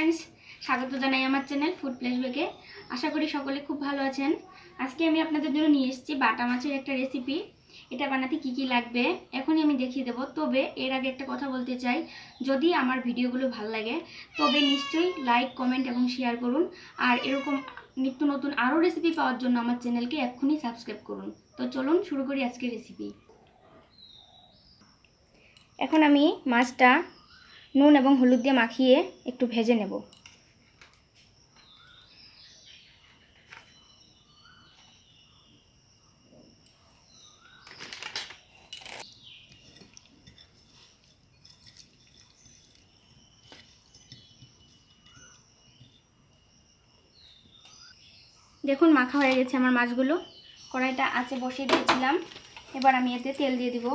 Friends स्वागत জানাই আমার চ্যানেল ফুড ফ্ল্যাশব্যাকে। আশা করি সকলে খুব ভালো আছেন। আজকে আমি আপনাদের জন্য নিয়ে এসেছি বাটা মাছের একটা রেসিপি। এটা বানাতে কি কি লাগবে এখনই আমি দেখিয়ে দেব। তবে এর আগে একটা কথা বলতে চাই, যদি আমার ভিডিওগুলো ভালো লাগে তবে নিশ্চয়ই লাইক কমেন্ট এবং শেয়ার করুন। আর এরকম নিত্য নতুন আরও রেসিপি পাওয়ার জন্য আমার চ্যানেলকে এক্ষুনি সাবস্ক্রাইব করুন। তো চলুন শুরু করি আজকের রেসিপি। এখন আমি মাছটা নুন এবং হলুদ দিয়ে মাখিয়ে একটু ভেজে নেব। দেখুন মাখা হয়ে গেছে আমার মাছগুলো। কড়াইটা আঁচে বসিয়ে দিয়েছিলাম, এবার আমি এতে তেল দিয়ে দিব।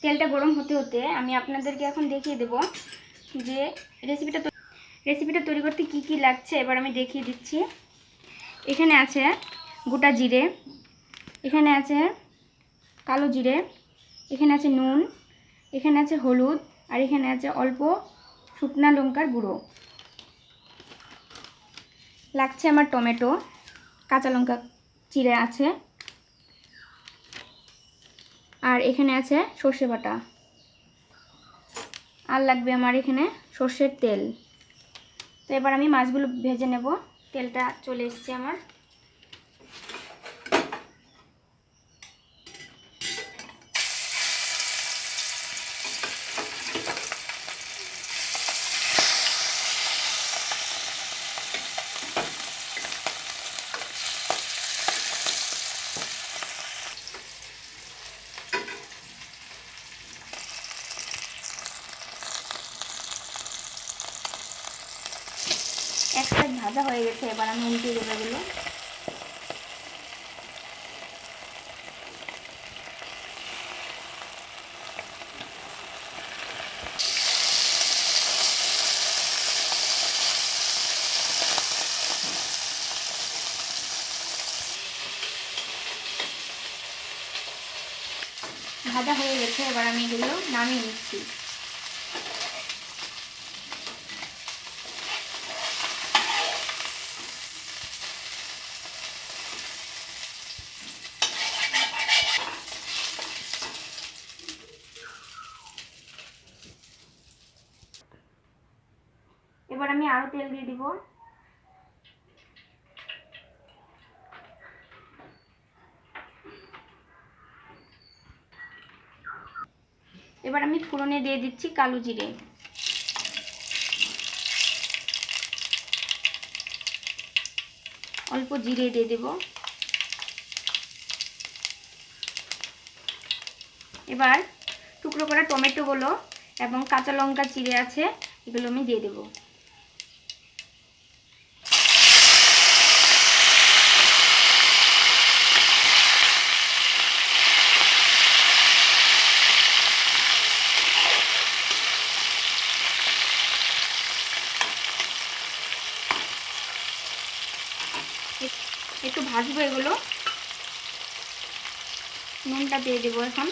তেলটা গরম হতে হতে আমি আপনাদেরকে এখন দেখিয়ে দেব যে রেসিপিটা তৈরি করতে কি কি লাগছে। এবার আমি দেখিয়ে দিচ্ছি। এখানে আছে গোটা জিরে, এখানে আছে কালো জিরে, এখানে আছে নুন, এখানে আছে হলুদ, আর এখানে আছে অল্প শুকনা লঙ্কার গুঁড়ো। লাগছে আমার টমেটো, কাঁচা লঙ্কা চিড়ে আছে, আর এখানে আছে সর্ষে বাটা, আর লাগবে আমার এখানে সর্ষের তেল। তো এবার আমি মাছগুলো ভেজে নেব। তেলটা চলে এসেছে আমার। এক সাইড ভাজা হয়ে গেছে, এবার আমি উল্টে দেবো এগুলো। ভাজা হয়ে গেছে, এবার আমি এগুলো নামিয়ে নিচ্ছি। এবার আমি আরো তেল দিয়ে দিব। এবার আমি ফোড়নে দিয়ে দিচ্ছি কালো জিরে, অল্প জিরে দিয়ে দেব। এবার টুকরো করা টমেটোগুলো এবং কাঁচা লঙ্কা চিড়ে আছে এগুলো আমি দিয়ে দেব। একটু ভাজবো এগুলো। নুনটা দিয়ে দেবো এখন।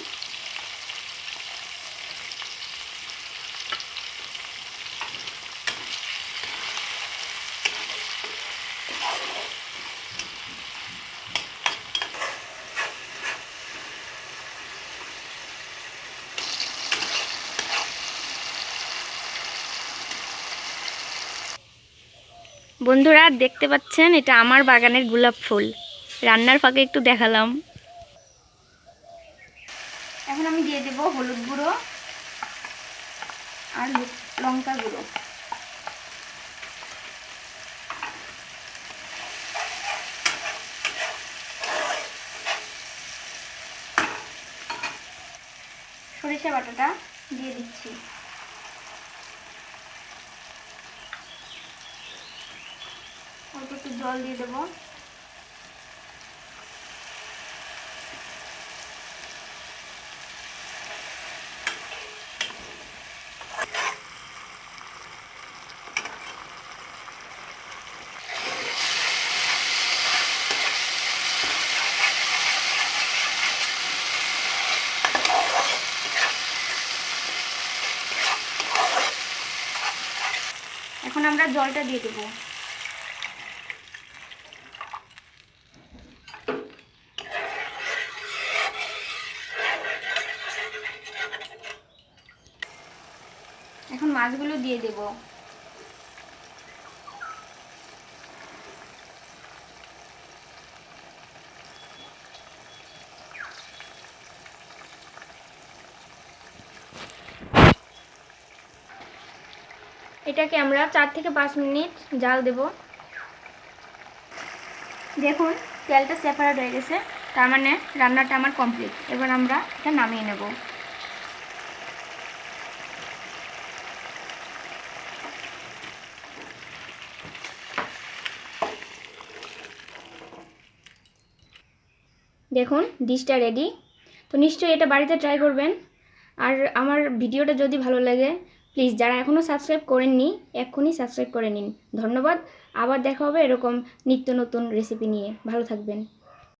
বন্ধুরা দেখতে পাচ্ছেন, এটা আমার বাগানের গোলাপ ফুল। রান্নার ফাঁকে একটু দেখালাম। এখন আমি দিয়ে দেব হলুদ গুঁড়ো আর লঙ্কা গুঁড়ো। সরিষা বাটাটা দিয়ে দিচ্ছি। অল্প একটু জল দিয়ে দেবো। আমরা জলটা দিয়ে দেব। এখন মাছগুলো দিয়ে দেব। এটাকে আমরা 4 থেকে 5 মিনিট জাল দেব। দেখুন তেলটা সেপারেট হয়ে গেছে, তার মানে রান্নাটা আমার কমপ্লিট। এবার আমরা এটা নামিয়ে নেব। দেখুন ডিশটা রেডি। তো নিশ্চয়ই এটা বাড়িতে ট্রাই করবেন। আর আমার ভিডিওটা যদি ভালো লাগে প্লিজ যারা এখনও সাবস্ক্রাইব করেননি এক্ষুনি সাবস্ক্রাইব করে নিন। ধন্যবাদ। আবার দেখা হবে এরকম নিত্য নতুন রেসিপি নিয়ে। ভালো থাকবেন।